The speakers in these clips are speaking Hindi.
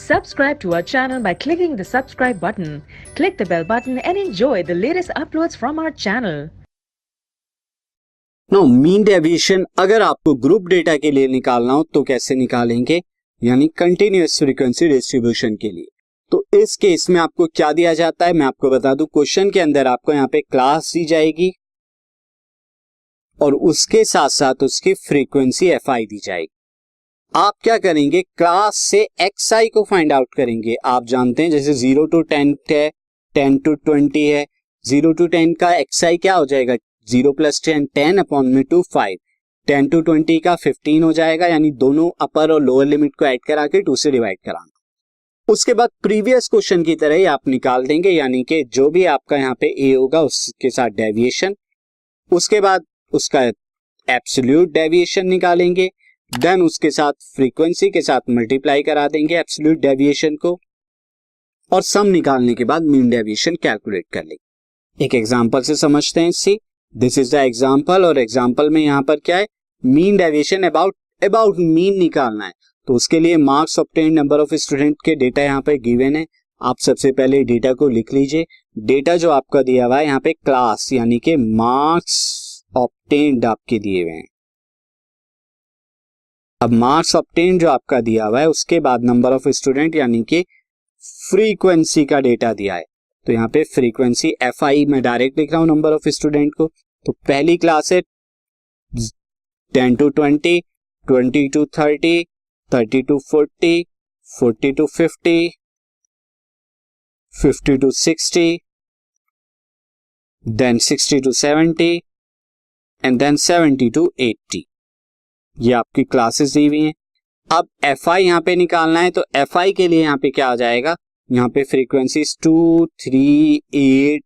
Subscribe to our channel by clicking the subscribe button. Click the bell button and enjoy the latest uploads from our channel. No mean deviation अगर आपको ग्रुप डेटा के लिए निकालना हो तो कैसे निकालेंगे, यानी कंटिन्यूअस फ्रीक्वेंसी डिस्ट्रीब्यूशन के लिए। तो इस केस में आपको क्या दिया जाता है मैं आपको बता दूं। क्वेश्चन के अंदर आपको यहाँ पे क्लास दी जाएगी और उसके साथ साथ उसकी फ्रीक्वेंसी एफआई दी जाएगी। आप क्या करेंगे, क्लास से एक्सआई को फाइंड आउट करेंगे। आप जानते हैं जैसे 0 to 10 है, 10 to 20 है, 0 to 10 का एक्सआई क्या हो जाएगा, 0 + 10 10 अपॉन में 2 5, 10 to 20 का 15 हो जाएगा, यानी दोनों अपर और लोअर लिमिट को ऐड करा के 2 से डिवाइड कराना। उसके बाद प्रीवियस क्वेश्चन की तरह ही आप निकाल देंगे, यानी कि जो भी आपका यहाँ पे ए होगा उसके साथ डेविएशन, उसके बाद उसका एब्सोल्यूट डेविएशन निकालेंगे, देन उसके साथ फ्रीक्वेंसी के साथ मल्टीप्लाई करा देंगे एब्सोल्यूट डेविएशन को, और सम निकालने के बाद मीन डेविएशन कैलकुलेट कर लेंगे। एक एग्जांपल से समझते हैं इसी। दिस इज द एग्जांपल, और एग्जांपल में यहाँ पर क्या है, मीन डेविएशन अबाउट मीन निकालना है। तो उसके लिए marks obtain, number of student के डेटा यहाँ पे गिवन है। आप सबसे पहले डेटा को लिख लीजिए। डेटा जो आपका दिया हुआ है यहाँ पे क्लास यानी कि मार्क्स ऑब्टेन्ड आपके दिए हुए हैं। अब मार्क्स ऑब्टेन्ड जो आपका दिया हुआ है उसके बाद नंबर ऑफ स्टूडेंट यानी कि फ्रीक्वेंसी का डेटा दिया है। तो यहाँ पे फ्रीक्वेंसी एफ आई में डायरेक्ट लिख रहा हूं नंबर ऑफ स्टूडेंट को। तो पहली क्लास है 10 to 20, 20 to 30, 30 to 40, 40 to 50, 50 to 60, then 60 to 70 and then 70 to 80। ये आपकी क्लासेस दी हुई हैं। अब एफ आई यहाँ पे निकालना है, तो एफ आई के लिए यहाँ पे क्या आ जाएगा, यहाँ पे फ्रीक्वेंसीज 2, 3, 8,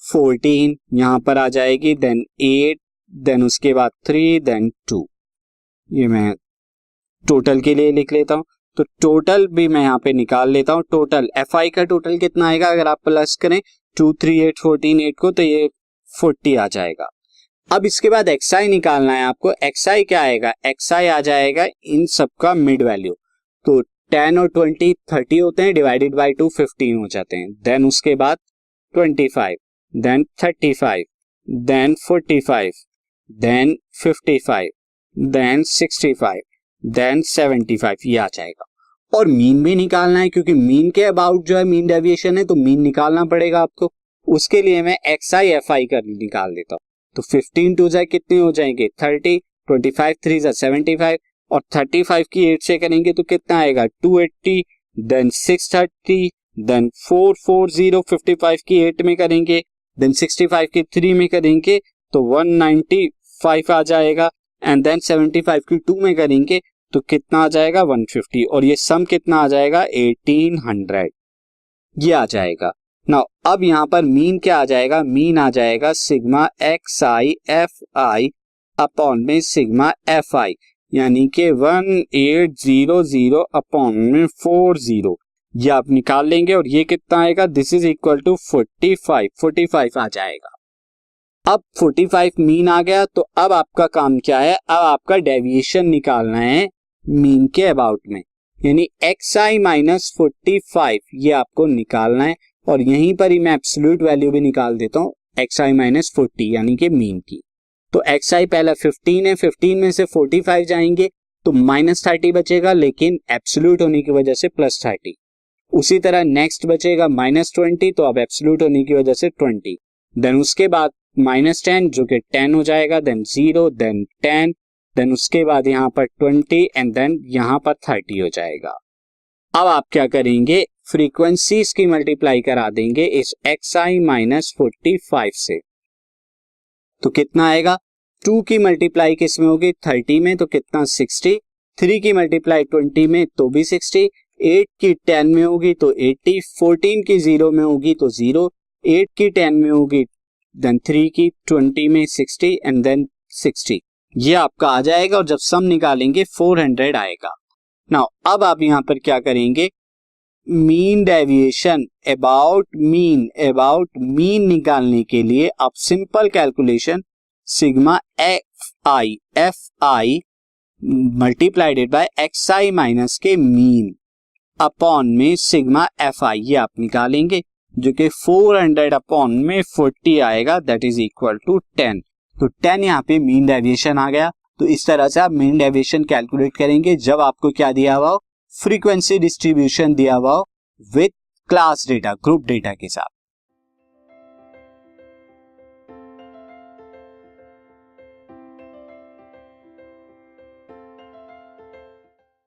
14 यहाँ पर आ जाएगी, देन 8, देन उसके बाद 3, देन 2। ये मैं टोटल के लिए लिख लेता हूँ। तो टोटल भी मैं यहाँ पे निकाल लेता हूँ। टोटल एफ आई का टोटल कितना आएगा, अगर आप प्लस करें 2, 3, 8, 14, 8 को, तो ये 40 आ जाएगा। अब इसके बाद एक्सआई निकालना है आपको। एक्सआई क्या आएगा, एक्सआई आ जाएगा इन सबका मिड वैल्यू। तो 10 और 20 30 होते हैं, डिवाइडेड बाय 2 15 हो जाते हैं। देन उसके बाद 25, then 35, then 45, then 55, then 65, then 75, ये आ जाएगा। और मीन भी निकालना है, क्योंकि मीन के अबाउट जो है मीन डेविएशन है, तो मीन निकालना पड़ेगा आपको। उसके लिए मैं एक्सआई एफआई कर निकाल देता हूँ। तो 15 2 जाए कितने हो जाएंगे 30, 25 3 जा 75, और 35 की 8 से करेंगे तो कितना आएगा 280, देन 630, देन 440, 55 की 8 में करेंगे, देन 65 की 3 में करेंगे तो 195 आ जाएगा, एंड देन 75 की 2 में करेंगे तो कितना आ जाएगा 150, और ये सम कितना आ जाएगा 1800, ये आ जाएगा। नाउ अब यहाँ पर मीन क्या आ जाएगा, मीन आ जाएगा sigma x I F I upon में सिग्मा एफ आई, यानी कि 1800 अपॉन में 40, ये आप निकाल लेंगे, और ये कितना आएगा, दिस इज इक्वल टू 45 आ जाएगा। अब 45 मीन आ गया, तो अब आपका काम क्या है, अब आपका डेविएशन निकालना है मीन के अबाउट में, यानी एक्स आई माइनस 45 ये आपको निकालना है। और यहीं पर ही मैं एब्सोल्यूट वैल्यू भी निकाल देता हूँ एक्स आई माइनस 40 यानी कि मीन की। तो एक्स आई पहला 15 है, 15 में से 45 जाएंगे तो -30 बचेगा, लेकिन एब्सोल्यूट होने की वजह से +30। उसी तरह नेक्स्ट बचेगा -20, तो अब एब्सोल्यूट होने की वजह से 20, देन उसके बाद -10 जो कि 10 हो जाएगा, देन 0, देन 10, देन उसके बाद यहाँ पर 20 एंड देन यहाँ पर 30 हो जाएगा। अब आप क्या करेंगे, फ्रीक्वेंसीज की मल्टीप्लाई करा देंगे इस एक्स आई माइनस 45 से, तो कितना आएगा, 2 की मल्टीप्लाई किस में होगी 30 में, तो कितना 60, 3 की मल्टीप्लाई 20 में तो भी 60, 8 की 10 में होगी तो 80, 14 की 0 में होगी तो 0, 8 की 10 में होगी, देन 3 की 20 में 60 एंड देन 60, ये आपका आ जाएगा। और जब सम निकालेंगे 400 आएगा। नाउ अब आप यहां पर क्या करेंगे, मीन डेविएशन अबाउट मीन निकालने के लिए आप simple calculation sigma F I मल्टीप्लाइडेड bye x I minus के मीन, अपॉन में सिग्मा एफ आई, ये आप निकालेंगे जो कि 400 अपॉन में 40 आएगा, दैट इज इक्वल टू 10। तो 10 यहाँ पे मीन डेविएशन आ गया। तो इस तरह से आप मीन डेविएशन कैलकुलेट करेंगे जब आपको क्या दिया हुआ हो, फ्रीक्वेंसी डिस्ट्रीब्यूशन दिया हुआ हो with class data, group data के साथ।